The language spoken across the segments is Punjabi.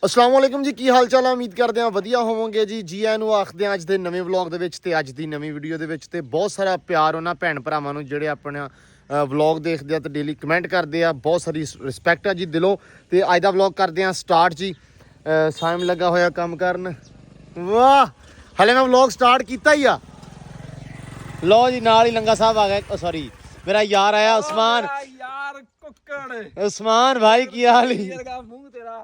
अस्सलाम वालेकुम जी, की हाल चाल है। उम्मीद करते हैं वधिया होवोगे जी आਇਆਂ ਨੂੰ ਆਖਦੇ ਆ ਅੱਜ ਦੇ ਨਵੇਂ ਵਲੌਗ ਦੇ ਵਿੱਚ ਤੇ ਅੱਜ ਦੀ ਨਵੀਂ ਵੀਡੀਓ ਦੇ ਵਿੱਚ ਤੇ ਬਹੁਤ ਸਾਰਾ ਪਿਆਰ ਉਹਨਾਂ ਭੈਣ ਭਰਾਵਾਂ ਨੂੰ ਜਿਹੜੇ ਆਪਣਾ ਵਲੌਗ ਦੇਖਦੇ ਆ ਤੇ ਡੇਲੀ ਕਮੈਂਟ ਕਰਦੇ ਆ। ਬਹੁਤ ਸਾਰੀ ਰਿਸਪੈਕਟ ਆ ਜੀ ਦਿਲੋਂ। ਤੇ ਅੱਜ ਦਾ ਵਲੌਗ ਕਰਦੇ ਆ ਸਟਾਰਟ ਜੀ। ਸਾਇਮ ਲੱਗਾ ਹੋਇਆ ਕੰਮ ਕਰਨ। ਵਾਹ, ਹਲੇ ਮੈਂ ਵਲੌਗ ਸਟਾਰਟ ਕੀਤਾ ਹੀ ਆ। ਲਓ ਜੀ, ਨਾਲ ਹੀ ਲੰਗਾ ਸਾਹਿਬ ਆ ਗਏ। ਸੌਰੀ, मेरा यार आया उस्मान। यार कुक्कड़ उस्मान भाई की हाल ही ਮੂੰਹ ਤੇਰਾ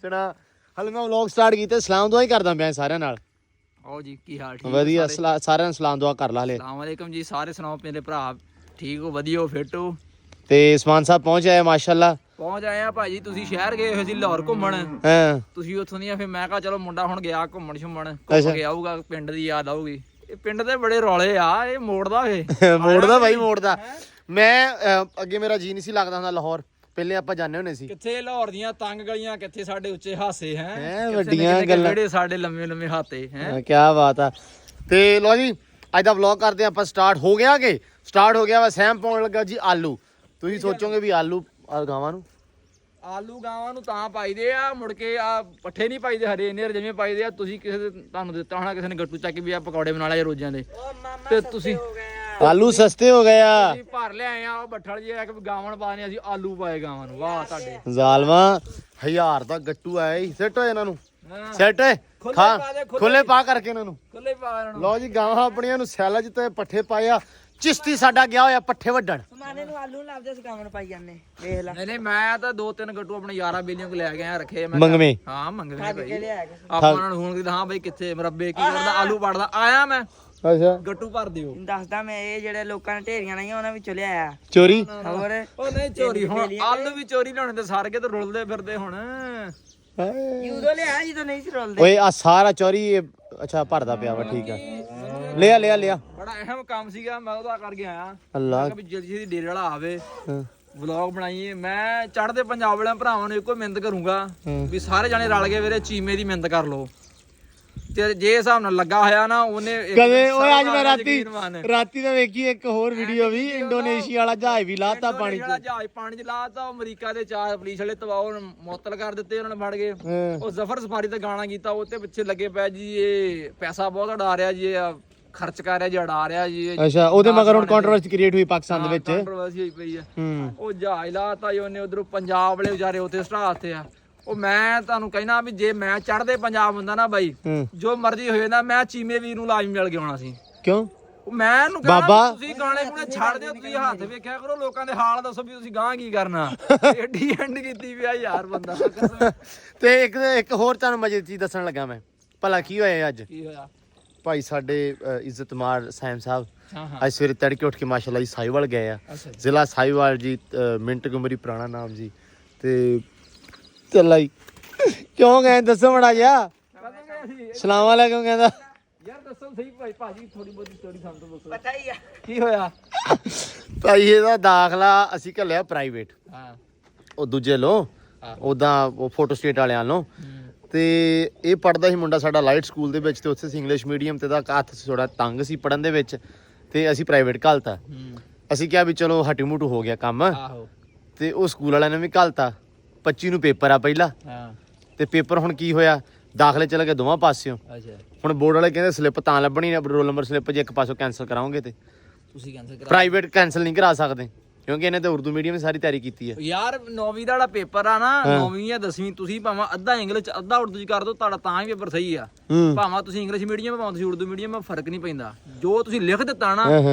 ਸੁਣਾ। ਹਲੇ ਮੈਂ ਵਲੌਗ ਸਟਾਰਟ ਕੀਤਾ। ਸਲਾਮ ਦੁਆ ਹੀ ਕਰਦਾ ਪਿਆ ਸਾਰਿਆਂ ਨਾਲ। ਆਓ ਜੀ, ਕੀ ਹਾਲ? ਠੀਕ ਵਧੀਆ, ਸਾਰਿਆਂ ਨੂੰ ਸਲਾਮ ਦੁਆ ਕਰ ਲਾ ਹਲੇ। ਅਸਲਾਮ ਵਾਲੇਕਮ ਜੀ, ਸਾਰੇ ਸੁਣਾਓ ਮੇਰੇ ਭਰਾ, ਠੀਕ ਹੋ, ਵਧੀਆ ਹੋ, ਫਿੱਟ ਹੋ? ਤੇ ਉਸਮਾਨ ਸਾਹਿਬ ਪਹੁੰਚ ਆਏ ਮਾਸ਼ਾਅੱਲਾ। ਪਹੁੰਚ ਆਏ ਆ ਭਾਜੀ। ਤੁਸੀਂ ਸ਼ਹਿਰ ਗਏ ਹੋਏ ਸੀ ਲਾਹੌਰ ਘੁੰਮਣ, ਹਾਂ ਤੁਸੀਂ ਉੱਥੋਂ ਦੀਆਂ, ਫਿਰ ਮੈਂ ਕਿਹਾ ਚਲੋ ਮੁੰਡਾ ਹੁਣ ਗਿਆ ਘੁੰਮਣ ਘੁੰਮ ਕੇ ਆਊਗਾ, ਪਿੰਡ ਦੀ ਯਾਦ ਆਊਗੀ। ਇਹ ਪਿੰਡ ਦੇ ਬੜੇ ਰੌਲੇ ਆ, ਇਹ ਮੋੜਦਾ ਵੇ ਮੋੜਦਾ ਭਾਈ ਮੋੜਦਾ। ਮੈਂ ਅੱਗੇ ਮੇਰਾ ਜੀ ਨਹੀਂ ਸੀ ਲੱਗਦਾ ਹੁੰਦਾ ਲਾਹੌਰ, ਪਹਿਲੇ ਆਪਾਂ ਜਾਂਦੇ ਹੁੰਦੇ ਸੀ। ਕਿੱਥੇ ਲਾਹੌਰ ਦੀਆਂ ਤੰਗ ਗਲੀਆਂ, ਕਿੱਥੇ ਸਾਡੇ ਉੱਚੇ ਹਾਸੇ ਹੈ, ਵੱਡੀਆਂ ਗੱਲਾਂ, ਜਿਹੜੇ ਸਾਡੇ ਲੰਮੇ ਲੰਮੇ ਹਾਤੇ ਹੈ। ਕੀ ਬਾਤ ਆ। ਤੇ ਲੋ ਜੀ, ਅੱਜ ਦਾ ਵਲੌਗ ਕਰਦੇ ਆਪਾਂ ਸਟਾਰਟ। ਹੋ ਗਿਆ ਕਿ ਸਟਾਰਟ ਹੋ ਗਿਆ ਵਾ। ਸੈਮ ਪਾਉਣ ਲੱਗਾ ਜੀ ਆਲੂ। ਤੁਸੀਂ ਸੋਚੋਗੇ ਵੀ ਆਲੂ ਗਾਵਾਂ ਨੂੰ, ਆਲੂ ਗਾਵਾਂ ਨੂੰ ਤਾਂ ਪਾਈਦੇ ਆ, ਮੁੜ ਕੇ ਆ ਪੱਠੇ ਨਹੀਂ ਪਾਈਦੇ, ਹਰੇ ਨੇ ਜਿਵੇਂ ਪਾਈਦੇ ਆ। ਤੁਸੀਂ ਕਿਸੇ ਦੇ ਤੁਹਾਨੂੰ ਦਿੱਤਾ ਹੋਣਾ ਕਿਸੇ ਨੇ ਗੱਟੂ ਚੱਕ ਕੇ ਵੀ ਆ ਪਕੌੜੇ ਬਣਾ ਲਿਆ ਰੋਜ਼ਾਂ ਦੇ, ਤੇ ਤੁਸੀਂ ਆਲੂ ਸਸਤੇ ਹੋ ਗਏ ਆ। ਤੁਸੀਂ ਭਰ ਲਿਆਏ ਆ ਉਹ ਬੱਠਲ ਜੀ ਆ ਕਿ ਗਾਵਾਂ ਪਾਣੇ, ਅਸੀਂ ਆਲੂ ਪਾਏ ਗਾਵਾਂ ਨੂੰ। ਵਾਹ ਤੁਹਾਡੇ ਜ਼ਾਲਮਾ, 1000 ਦਾ ਗੱਟੂ ਆਇਆ ਹੀ। ਸੈੱਟ ਹੋਏ ਇਹਨਾਂ ਨੂੰ, ਸੈੱਟ ਹੋਏ। ਖਾ ਖੁੱਲੇ ਪਾ ਕਰਕੇ ਇਹਨਾਂ ਨੂੰ, ਖੁੱਲੇ ਪਾ ਇਹਨਾਂ ਨੂੰ। ਲਓ ਜੀ, ਗਾਵਾਂ ਆਪਣੀਆਂ ਨੂੰ ਸੈਲਜ ਤੇ ਪੱਠੇ ਪਾਏ ਆ। ਚਿਸ਼ਤੀ ਸਾਡਾ ਗਿਆ ਹੋਇਆ ਪੱਠੇ ਵੱਢਣ। ਸਮਾਨੇ ਨੂੰ ਆਲੂ ਲੱਭਦੇ ਸਕਾਵਣ ਪਾਈ ਜਾਂਦੇ, ਵੇਖ ਲੈ। ਨਹੀਂ ਮੈਂ ਤਾਂ 2-3 ਗੱਟੂ ਆਪਣੇ ਯਾਰਾਂ ਬੇਲੀਆਂ ਕੋ ਲੈ ਗਿਆ ਰੱਖੇ ਮੈਂ। ਮੰਗਵੇਂ, ਹਾਂ ਮੰਗਵੇਂ ਭਾਈ। ਲਿਆ ਕੇ ਆਪਾਂ ਉਹਨਾਂ ਨੂੰ ਫੋਨ ਕੀਤਾ, ਹਾਂ ਭਾਈ ਕਿੱਥੇ ਮਰੱਬੇ ਕੀ ਕਰਦਾ, ਆਲੂ ਪੜਦਾ ਆਇਆ ਮੈਂ। ਅੱਛਾ, ਗੱਟੂ ਭਰ ਦਿਓ। ਦੱਸਦਾ ਮੈਂ, ਇਹ ਜਿਹੜੇ ਲੋਕਾਂ ਨੇ ਢੇਰੀਆਂ ਲਾਈਆਂ ਉਹਨਾਂ ਵਿੱਚੋਂ ਲਿਆਇਆ। ਚੋਰੀ ਹੋਰ ਉਹ ਨਹੀਂ ਚੋਰੀ, ਹੁਣ ਆਲੂ ਵੀ ਚੋਰੀ ਲਿਆਉਣੇ ਤੇ ਸਾਰ ਕੇ ਤੇ ਰੁਲਦੇ ਫਿਰਦੇ ਹੁਣ। ਉਦੋਂ ਲਿਆ ਜਦੋਂ ਨਹੀਂ ਸੀ ਰੋਲਦੇ। ਓਏ ਆ ਸਾਰਾ ਚੋਰੀ ਅੱਛਾ ਭਰਦਾ ਪਿਆ ਵਾ। ਠੀਕ ਆ, ਲਿਆ ਬੜਾ ਅਹਿਮ ਕੰਮ ਸੀਗਾ, ਮੈਂ ਉਹਦਾ ਕਰਕੇ ਆਇਆ। ਅੱਲਾ। ਮੈਂ ਕਿਹਾ ਵੀ ਜਲਦੀ ਜਲਦੀ ਡੇਰੇ ਵਾਲਾ ਆਵੇ, ਵਲੌਗ ਬਣਾਈਏ। ਮੈਂ ਚੜ੍ਹਦੇ ਪੰਜਾਬ ਵਾਲਿਆਂ ਭਰਾਵਾਂ ਨੂੰ ਇੱਕੋ ਮਿਹਨਤ ਕਰੂੰਗਾ ਵੀ ਸਾਰੇ ਜਾਣੇ ਰਲ ਕੇ ਵੀਰੇ ਚੀਮੇ ਦੀ ਮਿਹਨਤ ਕਰ ਲਓ। ਤੇ ਜੇ ਹਿਸਾਬ ਨਾਲ ਲੱਗਾ ਹੋਇਆ ਨਾ ਉਹਨੇ ਕਦੇ। ਓਏ ਅੱਜ ਮੈਂ ਰਾਤੀ ਤਾਂ ਵੇਖੀ ਇੱਕ ਹੋਰ ਵੀਡੀਓ ਵੀ, ਇੰਡੋਨੇਸ਼ੀਆ ਵਾਲਾ ਜਹਾਜ਼ ਵੀ ਲਾਤਾ ਪਾਣੀ 'ਚ। ਜਹਾਜ਼ ਪਾਣੀ 'ਚ ਲਾਤਾ। ਉਹ ਅਮਰੀਕਾ ਦੇ 4 ਪੁਲਿਸ ਵਾਲੇ ਤਬਾਹ ਮੁਅੱਤਲ ਕਰ ਦਿੱਤੇ ਉਹਨਾਂ ਨੇ ਫੜ ਕੇ। ਉਹ ਜ਼ਫਰ ਸਫਾਰੀ ਤੇ ਗਾਣਾ ਕੀਤਾ, ਉਹ ਤੇ ਪਿੱਛੇ ਲੱਗੇ ਪਿਆ ਜੀ ਇਹ ਪੈਸਾ ਬਹੁਤ ਉਡਾ ਰਿਹਾ ਜੀ, ਇਹ ਖਰਚ ਕਰ ਰਿਹਾ ਜੀ, ਉਡਾ ਰਿਹਾ ਜੀ। ਅੱਛਾ, ਉਹਦੇ ਮਗਰ ਹੁਣ ਕੰਟਰੋਵਰਸੀ ਕ੍ਰੀਏਟ ਹੋਈ ਪਾਕਿਸਤਾਨ ਦੇ ਵਿੱਚ। ਕੰਟਰੋਵਰਸੀ ਹੋਈ ਪਈ ਆ। ਉਹ ਜਹਾਜ਼ ਲਾਤਾ ਜੀ ਉਹਨੇ, ਉਧਰੋਂ ਪੰਜਾਬ ਵਾਲੇ ਵਿਚਾਰੇ ਉੱਥੇ ਸਟਾਤੇ ਆ। ਉਹ ਮੈਂ ਤੁਹਾਨੂੰ ਕਹਿਣਾ ਵੀ ਜੇ ਮੈਂ ਚੜ੍ਹਦੇ ਪੰਜਾਬ ਹੁੰਦਾ ਨਾ ਬਾਈ, ਜੋ ਮਰਜ਼ੀ ਹੋਏ ਨਾ, ਮੈਂ ਚੀਮੇ ਵੀਰ ਨੂੰ ਲਾਜ਼ਮੀ ਮਿਲ ਕੇ ਆਉਣਾ ਸੀ। ਕਿਉਂ? ਮੈਂ ਇਹਨੂੰ ਕਹਿਣਾ ਤੁਸੀਂ ਗਾਣੇ ਗੁਣੇ ਛੱਡ ਦਿਓ, ਤੁਸੀਂ ਹੱਥ ਵੇਖਿਆ ਕਰੋ, ਲੋਕਾਂ ਦੇ ਹਾਲ ਦੱਸੋ ਵੀ ਤੁਸੀਂ ਗਾਂ ਕੀ ਕਰਨਾ। ਏਡੀ ਐਂਡ ਕੀਤੀ ਵੀ ਆ ਯਾਰ ਬੰਦਾ। ਤੇ ਇੱਕ ਹੋਰ ਤੁਹਾਨੂੰ ਮਜ਼ੇ ਦੀ ਚੀਜ਼ ਦੱਸਣ ਲੱਗਾ ਮੈਂ। ਭਲਾ ਕੀ ਹੋਇਆ ਅੱਜ? ਕੀ ਹੋਇਆ ਭਾਈ ਸਾਡੇ ਇੱਜ਼ਤਮਾਰ ਸੈਮ ਸਾਹਿਬ ਅੱਜ ਸਵੇਰੇ ਤੜਕੇ ਉੱਠ ਕੇ ਮਾਸ਼ਾਅੱਲਾ ਜੀ ਸਾਹੀਵਾਲ ਗਏ ਆ। ਜ਼ਿਲ੍ਹਾ ਸਾਹੀਵਾਲ ਜੀ, ਮਿੰਟ ਗੁਮਰੀ ਪੁਰਾਣਾ ਨਾਮ ਜੀ। ਤੇ ਚੱਲਾ ਜੀ, ਕਿਉਂ ਗਏ ਦੱਸੋ ਮੜਾ ਜਿਹਾ। ਸਲਾਮ ਵਾਲੇਕੁਮ ਕਹਿੰਦਾ। ਯਾਰ ਦੱਸੋ ਸਹੀ ਭਾਜੀ, ਥੋੜੀ ਬਹੁਤੀ ਸਟੋਰੀ ਸਾਨੂੰ ਦੱਸੋ। ਪਤਾ ਹੀ ਆ ਕੀ ਹੋਇਆ ਭਾਈ ਇਹਦਾ ਦਾਖਲਾ ਅਸੀਂ ਘੱਲਿਆ ਪ੍ਰਾਈਵੇਟ। ਹਾਂ, ਉਹ ਦੂਜੇ ਲੋ ਉਦਾਂ ਉਹ ਫੋਟੋ ਸਟੇਟ ਵਾਲਿਆਂ ਨੂੰ। ਤੇ ਇਹ ਪੜਦਾ ਸੀ ਮੁੰਡਾ ਸਾਡਾ ਲਾਈਟ ਸਕੂਲ ਦੇ ਵਿੱਚ, ਤੇ ਉੱਥੇ ਸੀ ਇੰਗਲਿਸ਼ ਮੀਡੀਅਮ ਤੇ ਦਾ ਹੱਥ ਥੋੜਾ ਤੰਗ ਸੀ ਪੜਨ ਦੇ ਵਿੱਚ, ਤੇ ਅਸੀਂ ਪ੍ਰਾਈਵੇਟ ਘੱਲਤਾ। ਅਸੀਂ ਕਿਹਾ ਵੀ ਚਲੋ ਹਟੀ ਮੂਟੂ ਹੋ ਗਿਆ ਕੰਮ। ਆਹੋ। ਤੇ ਉਹ ਸਕੂਲ ਵਾਲਿਆਂ ਨੇ ਵੀ ਘੱਲਤਾ। 25 ਨੂੰ ਪੇਪਰ ਆ ਪਹਿਲਾ। ਹਾਂ, ਤੇ ਪੇਪਰ ਹੁਣ ਕੀ ਹੋਇਆ, ਦਾਖਲੇ ਚਲੇ ਗਏ ਦੋਵਾਂ ਪਾਸਿਓਂ। ਅੱਛਾ, ਹੁਣ ਬੋਰਡ ਵਾਲੇ ਕਹਿੰਦੇ ਸਲਿੱਪ ਤਾਂ ਲੱਭਣੀ, ਰੋਲ ਨੰਬਰ ਸਲਿੱਪ ਜੇ ਇੱਕ ਪਾਸੋਂ ਕੈਨਸਲ ਕਰਾਓਗੇ ਤੇ ਤੁਸੀਂ ਕੈਂਸਲ ਕਰਾ। ਪ੍ਰਾਈਵੇਟ ਕੈਨਸਲ ਨਹੀਂ ਕਰਾ ਸਕਦੇ ਕਿਉਂਕਿ ਇਹਨੇ ਤਾਂ ਉਰਦੂ ਮੀਡੀਅਮ ਦੀ ਸਾਰੀ ਤਿਆਰੀ ਕੀਤੀ ਹੈ। ਯਾਰ 9ਵੀਂ ਦਾ ਜਿਹੜਾ ਪੇਪਰ ਆ ਨਾ, 9ਵੀਂ ਜਾਂ 10ਵੀਂ, ਤੁਸੀਂ ਭਾਵੇਂ ਅੱਧਾ ਇੰਗਲਿਸ਼ ਅੱਧਾ ਉਰਦੂ ਚ ਕਰ ਦੋ, ਤੁਹਾਡਾ ਤਾਂ ਹੀ ਪੇਪਰ ਸਹੀ ਆ। ਭਾਵੇਂ ਤੁਸੀਂ ਇੰਗਲਿਸ਼ ਮੀਡੀਅਮ, ਭਾਵੇਂ ਤੁਸੀਂ ਉਰਦੂ ਮੀਡੀਅਮ, ਫਰਕ ਨਹੀਂ ਪੈਂਦਾ। ਜੋ ਤੁਸੀਂ ਲਿਖ ਦਿੱਤਾ ਨਾ,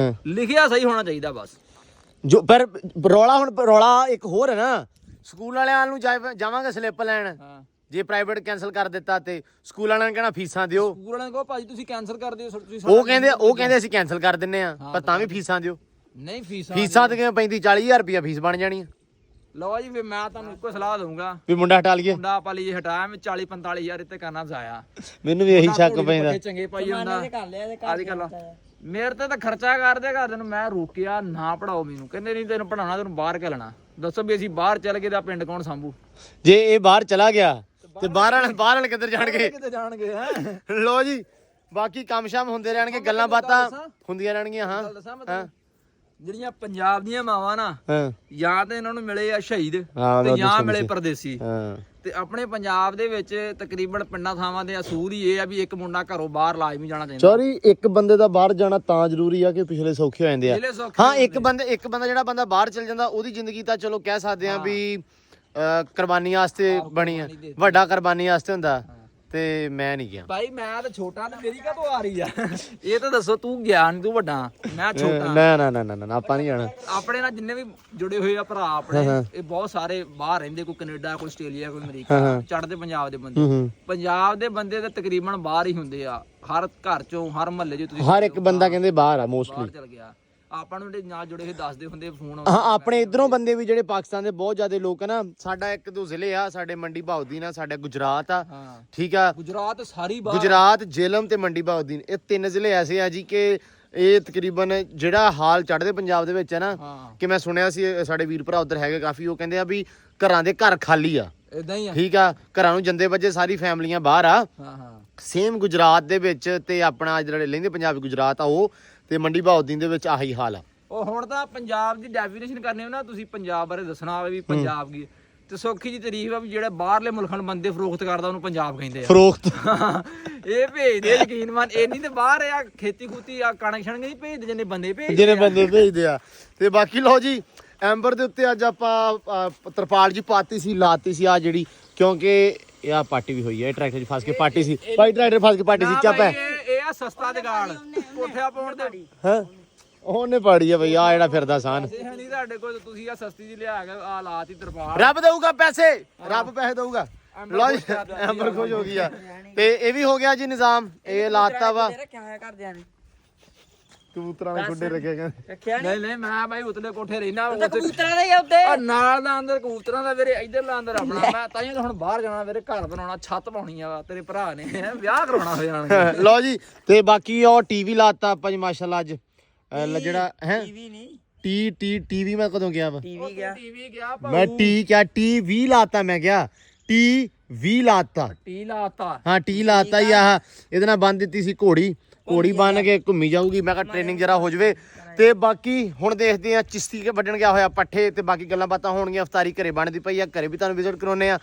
ਲਿਖਿਆ ਸਹੀ ਹੋਣਾ ਚਾਹੀਦਾ ਬਸ। ਜੋ ਪਰ ਰੌਲਾ ਇੱਕ ਹੋਰ ਹੈ ਨਾ, ਸਕੂਲ ਵਾਲਿਆਂ ਨੂੰ ਜਾਵਾਂਗੇ ਸਲਿੱਪ ਲੈਣ, ਜੇ ਪ੍ਰਾਈਵੇਟ ਕੈਨਸਲ ਕਰ ਦਿੱਤਾ ਤੇ ਸਕੂਲ ਵਾਲਿਆਂ ਨੇ ਕਹਿਣਾ ਫੀਸਾਂ ਦਿਓ। ਸਕੂਲ ਵਾਲਿਆਂ ਨੇ ਕਹੋ ਭਾਜੀ ਤੁਸੀਂ ਕੈਨਸਲ ਕਰ ਦਿਓ। ਉਹ ਕਹਿੰਦੇ ਅਸੀਂ ਕੈਨਸਲ ਕਰ ਦਿੰਨੇ ਆ, ਪਰ ਤਾਂ ਵੀ ਫੀਸਾਂ ਦਿਓ। ਨਹੀਂ ਫੀਸਾਂ ਤੇ ਕਿਵੇਂ 35-40 ਹਜ਼ਾਰ ਰੁਪਇਆ ਫੀਸ ਬਣ ਜਾਣੀ ਆ। ਲਓ ਜੀ, ਫਿਰ ਮੈਂ ਤੁਹਾਨੂੰ ਇੱਕੋ ਸਲਾਹ ਦਊਂਗਾ ਵੀ ਮੁੰਡਾ ਹਟਾ ਲਈਏ। ਮੁੰਡਾ ਆਪਾਂ ਲਈ ਹਟਾਇਆ, ਮੈਂ 40-45 ਹਜ਼ਾਰ ਇੱਥੇ ਕਰਨਾ ਜ਼ਾਇਆ। ਮੈਨੂੰ ਵੀ ਇਹੀ ਸ਼ੱਕ ਪੈਂਦਾ। ਚੰਗੇ ਪਾਈ ਹੁੰਦਾ ਕਰ ਲਿਆ ਤੇ ਅੱਜ ਕੱਲ ਮੇਰੇ ਤੇ ਤਾਂ ਖਰਚਾ ਕਰਦੇ ਘਰ ਦੇ ਨੂੰ। ਮੈਂ ਰੋਕਿਆ ਨਾ ਪੜਾਓ ਮੈਨੂੰ, ਕਹਿੰਦੇ ਨਹੀਂ ਤੈਨੂੰ ਪੜਾਉਣਾ, ਤੈਨੂੰ ਬਾਹਰ ਘੱਲਣਾ। ਦੱਸੋ ਵੀ ਅਸੀਂ ਬਾਹਰ ਚੱਲ ਗਏ ਤਾਂ ਪਿੰਡ ਕੌਣ ਸੰਭੂ? ਜੇ ਇਹ ਬਾਹਰ ਚਲਾ ਗਿਆ ਤੇ ਬਾਹਰ ਵਾਲੇ ਕਿੱਧਰ ਜਾਣਗੇ? ਕਿੱਥੇ ਜਾਣਗੇ ਹੈ। ਲੋ ਜੀ, ਬਾਕੀ ਕੰਮ ਸ਼ਾਮ ਹੁੰਦੇ ਰਹਿਣਗੇ, ਗੱਲਾਂ ਬਾਤਾਂ ਹੁੰਦੀਆਂ ਰਹਿਣਗੀਆਂ। ਹਾਂ, ਜਿਹੜੀਆਂ ਪੰਜਾਬ ਦੀਆਂ ਮਾਵਾਂ ਨਾ, ਹਾਂ, ਜਾਂ ਤੇ ਇਹਨਾਂ ਨੂੰ ਮਿਲੇ ਆ ਸ਼ਹੀਦ ਹਾਂ, ਤੇ ਜਾਂ ਮਿਲੇ ਪਰਦੇਸੀ। ਹਾਂ, ਤੇ ਆਪਣੇ ਪੰਜਾਬ ਦੇ ਵਿੱਚ ਤਕਰੀਬਨ ਪਿੰਡਾਂ ਥਾਵਾਂ ਦੇ ਅਸੂਲ ਹੀ ਇਹ ਆ ਵੀ ਇੱਕ ਮੁੰਡਾ ਘਰੋਂ ਬਾਹਰ ਲਾਜ਼ਮੀ ਜਾਣਾ ਚਾਹੀਦਾ। ਸੌਰੀ, ਇੱਕ ਬੰਦੇ ਦਾ ਬਾਹਰ ਜਾਣਾ ਤਾਂ ਜ਼ਰੂਰੀ ਆ ਕਿ ਪਿਛਲੇ ਸੌਖੇ ਹੋ ਜਾਂਦੇ ਆ। ਪਿਛਲੇ ਸੌਖੇ ਹਾਂ, ਇੱਕ ਬੰਦਾ ਜਿਹੜਾ ਬੰਦਾ ਬਾਹਰ ਚਲ ਜਾਂਦਾ ਉਹਦੀ ਜ਼ਿੰਦਗੀ ਤਾਂ ਚਲੋ ਕਹਿ ਸਕਦੇ ਆ ਵੀ ਕੁਰਬਾਨੀ ਵਾਸਤੇ ਬਣੀ ਆ, ਵੱਡਾ ਕੁਰਬਾਨੀ ਵਾਸਤੇ ਹੁੰਦਾ। ਤੇ ਮੈਂ ਨਹੀਂ ਗਿਆ ਭਾਈ, ਮੈਂ ਤਾਂ ਛੋਟਾ ਤੇ ਮੇਰੀ ਕਾ ਆ ਰਹੀ ਆ ਇਹ ਤਾਂ ਦੱਸੋ, ਤੂੰ ਗਿਆ ਨਹੀਂ, ਤੂੰ ਵੱਡਾ, ਮੈਂ ਛੋਟਾ। ਨਾ ਆਪਾਂ ਨਹੀਂ ਜਾਣਾ। ਆਪਣੇ ਨਾਲ ਜਿੰਨੇ ਵੀ ਜੁੜੇ ਹੋਏ ਆ ਭਰਾ ਆਪਣੇ, ਇਹ ਬਹੁਤ ਸਾਰੇ ਬਾਹਰ ਰਹਿੰਦੇ, ਕੋਈ ਕੈਨੇਡਾ, ਕੋਈ ਆਸਟ੍ਰੇਲੀਆ, ਕੋਈ ਅਮਰੀਕਾ, ਚੜ੍ਹਦੇ ਪੰਜਾਬ ਦੇ ਬੰਦੇ। ਪੰਜਾਬ ਦੇ ਬੰਦੇ ਤਾਂ ਤਕਰੀਬਨ ਬਾਹਰ ਹੀ ਹੁੰਦੇ ਆ, ਹਰ ਘਰ ਚੋਂ, ਹਰ ਮਹੱਲੇ ਚੋਂ ਤੁਸੀਂ ਹਰ ਇੱਕ ਬੰਦਾ ਕਹਿੰਦੇ ਬਾਹਰ ਆ ਮੋਸਟਲੀ। ਚਲ ਗਿਆ। ਆਪਾਂ ਨੂੰ ਜਿਹੜੇ ਨਾਲ ਜੁੜੇ ਹੋਏ ਦੱਸਦੇ ਹੁੰਦੇ ਫੋਨ। ਹਾਂ, ਆਪਣੇ ਇਧਰੋਂ ਬੰਦੇ ਵੀ ਜਿਹੜੇ ਪਾਕਿਸਤਾਨ ਦੇ ਬਹੁਤ ਜ਼ਿਆਦਾ ਲੋਕ ਆ ਨਾ। ਸਾਡਾ ਇੱਕ ਦੋ ਜ਼ਿਲ੍ਹੇ ਆ, ਸਾਡੇ ਮੰਡੀ ਭਾਉਦੀਨ ਆ, ਸਾਡਾ ਗੁਜਰਾਤ ਆ, ਠੀਕ ਆ। ਗੁਜਰਾਤ ਸਾਰੀ ਬਾਹਰ, ਗੁਜਰਾਤ, ਜੇਲਮ ਤੇ ਮੰਡੀ ਭਾਉਦੀਨ, ਇਹ 3 ਜ਼ਿਲ੍ਹੇ ਐਸੇ ਆ ਜੀ ਕਿ ਇਹ ਤਕਰੀਬਨ ਜਿਹੜਾ ਹਾਲ ਚੜ੍ਹਦੇ ਪੰਜਾਬ ਦੇ ਵਿੱਚ ਹੈ ਨਾ, ਕਿ ਮੈਂ ਸੁਣਿਆ ਸੀ ਸਾਡੇ ਵੀਰ ਭਰਾ ਉਧਰ ਹੈਗੇ ਕਾਫੀ, ਉਹ ਕਹਿੰਦੇ ਆ ਵੀ ਘਰਾਂ ਦੇ ਘਰ ਖਾਲੀ ਆ, ਇਦਾਂ ਹੀ ਆ, ਠੀਕ ਆ। ਘਰਾਂ ਨੂੰ ਜੰਦੇ ਵੱਜੇ ਸਾਰੀ ਫੈਮਲੀਆਂ ਬਾਹਰ ਆ। ਸੇਮ ਗੁਜਰਾਤ ਦੇ ਵਿੱਚ ਤੇ ਆਪਣਾ ਜਿਹੜੇ ਲਹਿੰਦੇ ਪੰਜਾਬ ਗੁਜਰਾਤ ਆ ਉਹ, ਤੇ ਮੰਡੀ ਭਾਉਦੀਨ ਦੇ ਵਿੱਚ ਆਹੀ ਹਾਲ ਆ। ਉਹ ਹੁਣ ਤਾਂ ਪੰਜਾਬ ਦੀ ਡੈਫੀਨੇਸ਼ਨ ਕਰਨੀ ਹੋ ਨਾ ਤੁਸੀਂ, ਪੰਜਾਬ ਬਾਰੇ ਦੱਸਣਾ ਹੋਵੇ ਵੀ ਪੰਜਾਬ ਕੀ, ਤੇ ਸੌਖੀ ਜੀ ਤਾਰੀਫ ਆ ਵੀ ਜਿਹੜੇ ਬਾਹਰਲੇ ਮੁਲਕਾਂ ਨੂੰ ਬੰਦੇ ਫਰੋਖਤ ਕਰਦਾ ਉਹਨੂੰ ਪੰਜਾਬ ਕਹਿੰਦੇ ਆ। ਫਰੋਖਤ ਇਹ ਭੇਜਦੇ ਯਕੀਨ ਮੰਨ, ਇਹ ਨਹੀਂ ਤੇ ਬਾਹਰ ਆ ਖੇਤੀ ਖੂਤੀ ਆ ਕਣਕ ਛਣਕ ਨਹੀਂ ਭੇਜਦੇ, ਜਿੰਨੇ ਬੰਦੇ ਭੇਜਦੇ ਆ। ਤੇ ਬਾਕੀ ਲਓ ਜੀ, ਐਂਬਰ ਦੇ ਉੱਤੇ ਅੱਜ ਆਪਾਂ ਤਰਪਾਲ ਜੀ ਪਾਤੀ ਸੀ, ਲਾਤੀ ਸੀ ਆ ਜਿਹੜੀ, ਕਿਉਂਕਿ ਇਹ ਆ ਪਾਰਟੀ ਵੀ ਹੋਈ ਹੈ, ਟਰੈਕਟਰ 'ਚ ਫਸ ਕੇ ਪਾਰਟੀ ਸੀ ਭਾਈ, ਟਰੈਕਟਰ ਫਸ ਕੇ ਪਾਰਟੀ ਸੀ। ਚੱਪ ਹੈ ਇਹ ਆ ਸਸਤਾ ਜਗਾੜ, ਕੋਠਿਆ ਪਾਉਣ ਦੇ। ਹਾਂ, ਉਹਨੇ ਪਾੜੀ ਆ ਬਈ, ਆ ਜਿਹੜਾ ਫਿਰਦਾ ਸਾਨ ਨਹੀਂ ਤੁਹਾਡੇ ਕੋਲ, ਤੁਸੀਂ ਆ ਸਸਤੀ ਜੀ ਲਿਆ ਕੇ ਆ ਲਾਤੀ ਤਰਪਾਲ। ਰੱਬ ਦਊਗਾ ਪੈਸੇ, ਰੱਬ ਪੈਸੇ ਦਊਗਾ। ਲਓ ਜੀ, ਐਂਬਰ ਖੁਸ਼ ਹੋ ਗਈ ਆ। ਤੇ ਇਹ ਵੀ ਹੋ ਗਿਆ ਜੀ ਨਿਜ਼ਾਮ, ਇਹ ਲਾਤਾ ਵਾ। ਰੱਖਿਆ ਹੋਇਆ ਘਰਦਿਆਂ ਨੇ ਕਬੂਤਰਾਂ ਦੇ ਖੁੱਡੇ ਰੱਖਿਆ ਰੱਖਿਆ ਨਹੀਂ ਮੈਂ ਭਾਈ ਉਤਲੇ ਕੋਠੇ ਰਹਿਣਾ, ਕਬੂਤਰਾਂ ਦੇ ਉੱਤੇ ਨਾਲ ਦਾ ਅੰਦਰ ਕਬੂਤਰਾਂ ਦਾ ਵੀਰੇ, ਇੱਧਰ ਦਾ ਅੰਦਰ ਆਪਣਾ। ਮੈਂ ਤਾਂ ਹੀ ਹੁਣ ਬਾਹਰ ਜਾਣਾ ਵੀਰੇ, ਘਰ ਬਣਾਉਣਾ, ਛੱਤ ਪਾਉਣੀ ਆ, ਤੇਰੇ ਭਰਾ ਨੇ ਵਿਆਹ ਕਰਾਉਣਾ ਹੋ ਜਾਣਾ। ਲਓ ਜੀ, ਤੇ ਬਾਕੀ ਉਹ ਟੀਵੀ ਲਾਤਾ ਆਪਾਂ ਜੀ ਮਾਸ਼ਾਅੱਲਾ ਅੱਜ, ਜਿਹੜਾ ਹੈ ਟੀਵੀ ਨਹੀਂ, ਟੀਵੀ ਮੈਂ ਕਦੋਂ ਗਿਆ ਵਾ? ਟੀਵੀ ਗਿਆ, ਟੀਵੀ ਗਿਆ ਮੈਂ ਟੀਵੀ ਲਾਤਾ, ਮੈਂ ਗਿਆ ਟੀਵੀ ਲਾਤਾ, ਟੀ ਲਾਤਾ। ਹਾਂ ਟੀ ਲਾਤਾ ਹੀ ਆਹ, ਇਹਦੇ ਨਾਲ ਬੰਨ ਦਿੱਤੀ ਸੀ ਘੋੜੀ ਬੰਨ ਕੇ ਘੁੰਮੀ ਜਾਊਗੀ। ਮੈਂ ਕਿਹਾ ਟ੍ਰੇਨਿੰਗ ਜਰਾ ਹੋ ਜਵੇ। ਤੇ ਬਾਕੀ ਹੁਣ ਦੇਖਦੇ ਆ, ਚਿਸ਼ਤੀ ਕੇ ਵੱਢਣ ਗਿਆ ਹੋਇਆ ਪੱਠੇ, ਤੇ ਬਾਕੀ ਗੱਲਾਂ ਬਾਤਾਂ ਹੋਣਗੀਆਂ। ਇਫਤਾਰੀ ਘਰੇ ਬਣਦੀ ਪਈ ਆ, ਘਰੇ ਵੀ ਤੁਹਾਨੂੰ ਵਿਜ਼ਿਟ ਕਰਾਉਨੇ ਆ।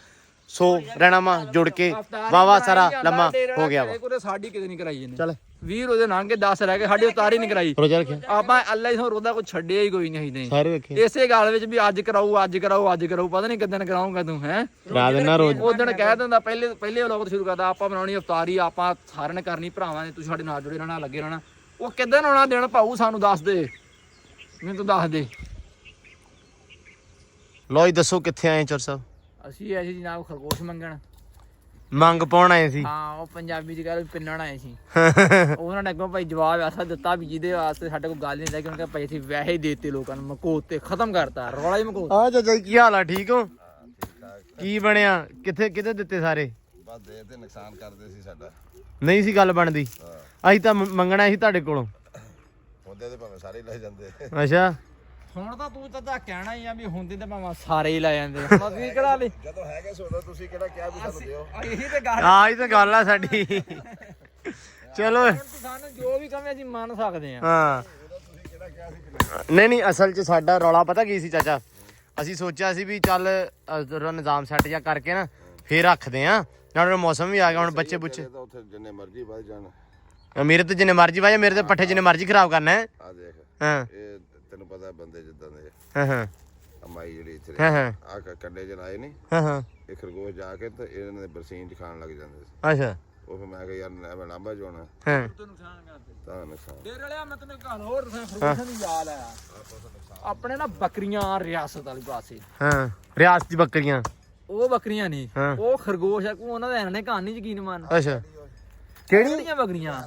ਸੋ ਰਹਿਣਾ ਵਾ ਜੁੜ ਕੇ, ਵਾਵਾ ਸਾਰਾ ਲੰਮਾ ਹੋ ਗਿਆ ਵਾ। ਸਾਡੀ ਕਿਤੇ ਨਹੀਂ ਕਰਾਈ ਇਹਨੇ, ਚੱਲ ਵੀਰ ਉਹਦੇ ਲੰਘ ਕੇ 10 ਰਹਿ ਗਏ, ਸਾਡੀ ਉਤਾਰੀ ਨਹੀਂ ਕਰਾਈ। ਰੋਜ਼ਾ ਰੱਖਿਆ ਆਪਾਂ ਅੱਲਾ ਹੀ ਉਹਦਾ ਕੋਈ ਛੱਡਿਆ ਹੀ ਕੋਈ ਨਹੀਂ। ਸਾਰੇ ਵੇਖੇ ਇਸੇ ਗੱਲ ਵਿੱਚ ਵੀ ਅੱਜ ਕਰਾਊ, ਪਤਾ ਨਹੀਂ ਕਿੱਦਣ ਕਰਾਉਂਗਾ ਤੂੰ ਹੈ ਰਾਤ ਨਾ ਰੋਜ਼ ਉਹ ਦਿਨ ਕਹਿ ਦਿੰਦਾ। ਪਹਿਲੇ ਵਲੋਗ ਤੋਂ ਸ਼ੁਰੂ ਕਰਦਾ, ਆਪਾਂ ਬਣਾਉਣੀ ਇਫਤਾਰੀ, ਆਪਾਂ ਸਾਰਿਆਂ ਨੇ ਕਰਨੀ, ਭਰਾਵਾਂ ਨੇ, ਤੁਸੀਂ ਸਾਡੇ ਨਾਲ ਜੁੜੇ ਰਹਿਣਾ, ਲੱਗੇ ਰਹਿਣਾ। ਉਹ ਕਿੱਦਣ ਆਉਣਾ ਦਿਨ ਭਾਊ, ਸਾਨੂੰ ਦੱਸ ਦੇ, ਮੈਨੂੰ ਤੂੰ ਦੱਸ ਦੇ। ਲੋ ਜੀ, ਦੱਸੋ ਕਿੱਥੇ ਆਏ ਚਰ ਸਾਹਿਬ? ਅਸੀਂ ਐਸੀ ਜਨਾਬ ਖਰਗੋਸ਼ ਮੰਗਣ, ਮੰਗ ਪਾਉਣ ਆਏ ਸੀ। ਹਾਂ, ਉਹ ਪੰਜਾਬੀ ਚ ਕਹਿੰਦੇ ਪਿੰਨਣ ਆਏ ਸੀ। ਉਹਨਾਂ ਨੇ ਅੱਗੋਂ ਭਾਈ ਜਵਾਬ ਐਸਾ ਦਿੱਤਾ ਵੀ ਜਿਹਦੇ ਵਾਸਤੇ ਸਾਡੇ ਕੋਲ ਗੱਲ ਨਹੀਂ ਰਹਿ ਗਈ। ਉਹਨਾਂ ਕਹਿੰਦੇ ਪੈਸੇ ਵੈਸੇ ਹੀ ਦੇਤੇ ਲੋਕਾਂ ਨੂੰ, ਮਕੋਤ ਤੇ ਖਤਮ ਕਰਤਾ, ਰੌਲਾ ਹੀ ਮਕੋਤ। ਆ ਚਾਚਾ ਕੀ ਹਾਲ ਆ? ਠੀਕ ਹੋ? ਕੀ ਬਣਿਆ? ਕਿੱਥੇ ਦਿੱਤੇ ਸਾਰੇ? ਬਸ ਦੇ ਤੇ ਨੁਕਸਾਨ ਕਰਦੇ ਸੀ ਸਾਡਾ, ਨਹੀਂ ਸੀ ਗੱਲ ਬਣਦੀ। ਅਸੀਂ ਤਾਂ ਮੰਗਣਾ ਸੀ ਤੁਹਾਡੇ ਕੋਲੋਂ, ਹੁੰਦੇ ਤੇ ਭਾਵੇਂ ਸਾਰੇ ਲੈ ਜਾਂਦੇ। ਅੱਛਾ, ਹੁਣ ਤਾਂ ਤੂੰ ਤਾਂ ਕਹਿਣਾ ਹੀ ਆ ਵੀ ਹੁੰਦੇ ਤੇ ਭਾਵੇਂ ਸਾਰੇ ਹੀ ਲੈ ਜਾਂਦੇ। ਅਸੀਂ ਕਿਹੜਾ ਲਈ ਜਦੋਂ ਹੈਗੇ ਸੋਦਾ ਤੁਸੀਂ ਕਿਹੜਾ ਕਿਹਾ ਵੀ ਸਾਨੂੰ ਦਿਓ। ਇਹੀ ਤੇ ਗੱਲ ਆਹ ਹੀ ਤਾਂ ਗੱਲ ਆ ਸਾਡੀ। ਚਲੋ ਸਾਨੂੰ ਜੋ ਵੀ ਕਹੇ ਅਸੀਂ ਮੰਨ ਸਕਦੇ ਆ। ਹਾਂ, ਨਹੀਂ ਅਸਲ 'ਚ ਸਾਡਾ ਰੌਲਾ ਪਤਾ ਕੀ ਸੀ ਚਾਚਾ? ਅਸੀਂ ਸੋਚਿਆ ਸੀ ਵੀ ਚੱਲ ਨਿਜ਼ਾਮ ਸੈੱਟ ਜਿਹਾ ਕਰਕੇ ਨਾ ਫੇਰ ਰੱਖਦੇ ਆ, ਨਾਲ ਮੌਸਮ ਵੀ ਆ ਗਿਆ ਹੁਣ, ਬੱਚੇ ਬੁੱਚੇ ਉੱਥੇ ਜਿੰਨੇ ਮਰਜ਼ੀ ਵੱਜ ਜਾਣ। ਮੇਰੇ ਤੇ ਜਿੰਨੇ ਮਰਜ਼ੀ ਵਾਜੇ, ਮੇਰੇ ਤੇ ਪੱਠੇ ਜਿੰਨੇ ਮਰਜ਼ੀ ਖਰਾਬ ਕਰਨਾ ਹੈ। ਆ ਦੇਖ, ਹਾਂ ਇਹ ਤੈਨੂੰ ਪਤਾ ਬੰਦੇ ਜਿੱਦਾਂ ਦੇ ਹਾਂ ਅਮਾਈ ਜਿਹੜੀ ਇੱਥੇ ਹਾਂ ਆ ਕੰਡੇ ਜਨ ਆਏ ਨਹੀਂ, ਹਾਂ ਇਹ ਖਰਗੋਸ਼ ਜਾ ਕੇ ਤੇ ਇਹਨਾਂ ਦੇ ਬਰਸੀਨ ਚ ਖਾਣ ਲੱਗ ਜਾਂਦੇ ਸੀ। ਅੱਛਾ ਉਹ ਫਿਰ ਮੈਂ ਕਿਹਾ ਯਾਰ ਮੈਂ ਲਾਂਭਾ ਜਾਣਾ ਹਾਂ ਨੁਕਸਾਨ ਕਰਦੇ ਤਾਂ ਨੁਕਸਾਨ। ਡੇਰੇ ਵਾਲਿਆ, ਮੈਂ ਤੈਨੂੰ ਗੱਲ ਹੋਰ ਦੱਸਾਂ, ਖਰਗੋਸ਼ਾਂ ਦੀ ਯਾਦ ਆਇਆ। ਆਪਣੇ ਨਾ ਬੱਕਰੀਆਂ ਰਿਆਸਤ ਵਾਲੀ ਪਾਸੇ, ਹਾਂ ਰਿਆਸਤੀ ਬੱਕਰੀਆਂ, ਉਹ ਬੱਕਰੀਆਂ ਨਹੀਂ, ਹਾਂ। ਉਹ ਖਰਗੋਸ਼ ਆ, ਉਹਨਾਂ ਦਾ ਇਹਨੇ ਕਹਾਣੀ ਯਕੀਨ ਮੰਨ। ਅੱਛਾ ਕਿਹੜੀ? ਕਿਹੜੀਆਂ ਬੱਕਰੀਆਂ?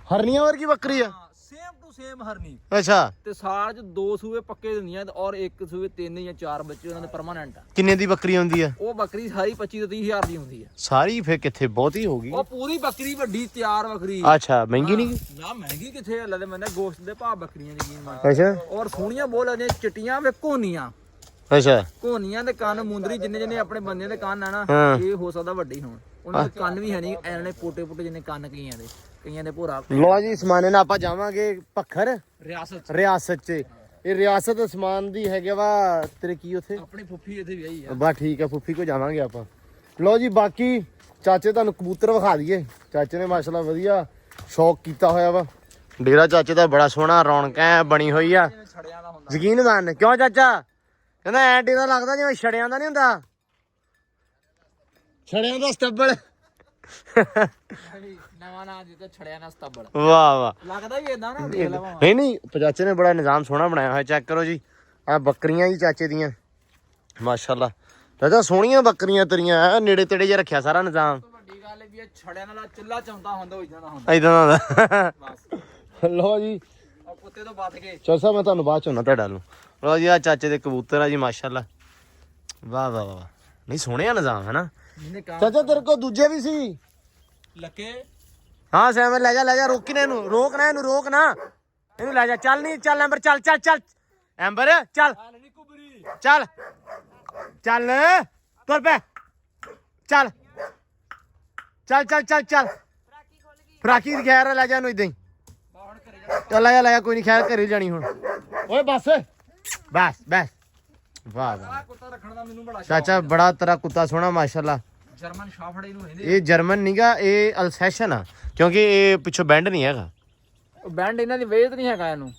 ਹਰਨੀਆਂ ਵਰਗੀ ਬੱਕਰੀ ਆ? ਸੇਮ ਟੂ ਸੇਮ ਹਰਨੀ। ਅੱਛਾ, ਤੇ ਸਾਲ ਚ 2 ਸੂਏ ਪੱਕੇ ਦਿੰਦੀਆਂ ਔਰ ਇੱਕ ਸੂਏ 3 ਜਾਂ 4 ਬੱਚੇ ਉਹਨਾਂ ਦੇ ਪਰਮਾਨੈਂਟ ਆ। ਕਿੰਨੇ ਦੀ ਬੱਕਰੀ ਆਉਂਦੀ ਆ? ਉਹ ਬੱਕਰੀ ਸਾਰੀ 25 ਤੋਂ 30 ਹਜ਼ਾਰ ਦੀ ਹੁੰਦੀ ਆ। ਸਾਰੀ ਫੇਰ ਕਿੱਥੇ, ਬਹੁਤੀ ਹੋ ਗਈ। ਉਹ ਪੂਰੀ ਬੱਕਰੀ ਵੱਡੀ ਤਿਆਰ ਬੱਕਰੀ। ਅੱਛਾ, ਮਹਿੰਗੀ ਨਹੀਂ? ਨਾ ਮਹਿੰਗੀ ਕਿੱਥੇ ਆ, ਲੱਲੇ ਮੈਨੇ ਗੋਸ਼ਤ ਦੇ ਭਾਅ ਬੱਕਰੀਆਂ ਦੀ ਕੀਮਤ। ਅੱਛਾ ਔਰ ਸੋਹਣੀਆਂ ਬਹੁਤ ਲੱਗਦੀਆਂ, ਚਿੱਟੀਆਂ ਵੇ ਕੋਨੀਆਂ। ਅੱਛਾ ਕੋਨੀਆਂ ਦੇ ਕੰਨ ਮੁੰਦਰੀ, ਜਿੰਨੇ ਆਪਣੇ ਬੰਦਿਆਂ ਦੇ ਕੰਨ ਆ ਨਾ, ਹਾਂ। ਇਹ ਹੋ ਸਕਦਾ ਵੱਡੇ ਹੋਣ। ਉਹਨਾਂ ਦੇ ਕੰਨ ਵੀ ਹੈ ਨਹੀਂ ਐਨੇ ਪੋਟੇ ਜਿੰਨੇ ਕੰਨ ਕਈਆਂ ਦੇ ਭੋਰਾ। ਲੋ ਜੀ, ਸਮਾਨੇ ਨਾਲ ਆਪਾਂ ਜਾਵਾਂਗੇ ਭੱਖਰ ਰਿਆਸਤ ਰਿਆਸਤ 'ਚ, ਇਹ ਰਿਆਸਤ ਉਸਮਾਨ ਦੀ ਹੈਗੇ ਵਾ ਤੇਰੇ ਕੀ ਉੱਥੇ ਆਪਣੀ ਫੁੱਫੀ ਇੱਥੇ ਵਿਆਹੀ ਆ। ਬਸ ਠੀਕ ਆ ਫੁੱਫੀ ਕੋ ਜਾਵਾਂਗੇ ਆਪਾਂ। ਲਓ ਜੀ ਬਾਕੀ ਚਾਚੇ ਤੁਹਾਨੂੰ ਕਬੂਤਰ ਵਿਖਾ ਦਈਏ। ਚਾਚੇ ਨੇ ਮਾਸ਼ਾਅੱਲਾ ਵਧੀਆ ਸ਼ੌਕ ਕੀਤਾ ਹੋਇਆ ਵਾ। ਡੇਰਾ ਚਾਚੇ ਦਾ ਬੜਾ ਸੋਹਣਾ ਰੌਣਕ ਐ ਬਣੀ ਹੋਈ ਆ। ਛੜਿਆਂ ਦਾ ਹੁੰਦਾ ਯਕੀਨ ਮੰਨ ਕਿਉਂ ਚਾਚਾ ਕਹਿੰਦਾ ਐ ਡੇਰਾ ਲੱਗਦਾ ਜਿਵੇਂ ਛੜਿਆਂ ਦਾ ਨਹੀਂ ਹੁੰਦਾ। ਛੜਿਆਂ ਦਾ ਸਟੱਬਲ। ਨਵਾਂ ਨਾਂ ਦਿੱਤਾ ਛੜਿਆਂ ਦਾ ਸਤੱਬੜ। ਵਾਹ ਵਾਹ ਲੱਗਦਾ ਵੀ ਇਦਾਂ ਨਾ ਦੇਖ ਲਵਾਂ। ਨਹੀਂ ਚਾਚੇ ਨੇ ਬੜਾ ਨਿਜ਼ਾਮ ਸੋਹਣਾ ਬਣਾਇਆ ਹੋਇਆ। ਚੈੱਕ ਕਰੋ ਜੀ ਆ ਬੱਕਰੀਆਂ ਜੀ ਚਾਚੇ ਦੀਆਂ ਮਾਸ਼ਾਅੱਲਾ। ਚਾਚਾ ਸੋਹਣੀਆਂ ਬੱਕਰੀਆਂ ਤੇਰੀਆਂ ਨੇੜੇ ਤੇੜੇ ਜਿਹਾ ਰੱਖਿਆ ਸਾਰਾ ਨਿਜ਼ਾਮ। ਵੱਡੀ ਗੱਲ ਵੀ ਇਹ ਛੜਿਆਂ ਨਾਲ ਚੁੱਲਾ ਚੌਂਦਾ ਹੁੰਦਾ ਉਹ ਇਦਾਂ ਦਾ ਹੁੰਦਾ ਇਦਾਂ ਦਾ ਬਸ। ਲਓ ਜੀ ਉਹ ਕੁੱਤੇ ਤੋਂ ਬਚ ਗਏ। ਚਲ ਸਾਹਿਬ ਮੈਂ ਤੁਹਾਨੂੰ ਬਾਅਦ ਚ ਹੁੰਦਾ ਤੁਹਾਡਾ ਨੂੰ। ਲਓ ਜੀ ਆ ਚਾਚੇ ਦੇ ਕਬੂਤਰ ਆ ਜੀ ਮਾਸ਼ਾਅੱਲਾ। ਵਾਹ ਵਾਹ ਵਾਹ ਨਹੀਂ ਸੋਹਣਿਆ ਨਿਜ਼ਾਮ ਹੈ ਨਾ। ਇਹਨੇ ਕੰਮ ਚਾਚਾ ਤੇਰੇ ਕੋਲ ਦੂਜੇ ਵੀ ਸੀ। ਲੱਕੇ ਹਾਂ ਸੈਮਨ ਲੈ ਜਾ ਰੋਕੀ ਨਾ ਇਹਨੂੰ ਰੋਕ ਨਾ ਇਹਨੂੰ ਲੈ ਜਾ। ਚੱਲ ਨਹੀਂ ਚੱਲ ਐਂਬਰ ਚੱਲ ਐਂਬਰ ਚੱਲ ਤੁਰ ਪੈ ਚੱਲ ਫਰਾਕੀ ਦੀ ਖੈਰ ਲੈ ਜਾ ਇਹਨੂੰ ਇਦਾਂ ਹੀ। ਚੱਲ ਲੈ ਜਾ ਕੋਈ ਨਹੀਂ ਖੈਰ ਘਰੇ ਜਾਣੀ ਹੁਣ। ਓਏ ਬਸ ਵਾਹ ਆ ਕੁੱਤਾ ਰੱਖਣ ਦਾ ਮੈਨੂੰ ਬੜਾ ਚਾਚਾ ਬੜਾ ਤੇਰਾ ਕੁੱਤਾ ਸੋਹਣਾ ਮਾਸ਼ਾਅੱਲਾ। ਜਰਮਨ ਸ਼ਾਫੜੇ ਨੂੰ ਕਹਿੰਦੇ। ਇਹ ਜਰਮਨ ਨੀਗਾ ਇਹ ਅਲਸੈਸ਼ਨ ਆ ਕਿਉਂਕਿ ਇਹ ਪਿੱਛੋਂ ਬੈਂਡ ਨਹੀਂ ਹੈਗਾ। ਬੈਂਡ ਇਹਨਾਂ ਦੀ ਵੇਤ ਨਹੀਂ ਹੈਗਾ ਇਹਨੂੰ।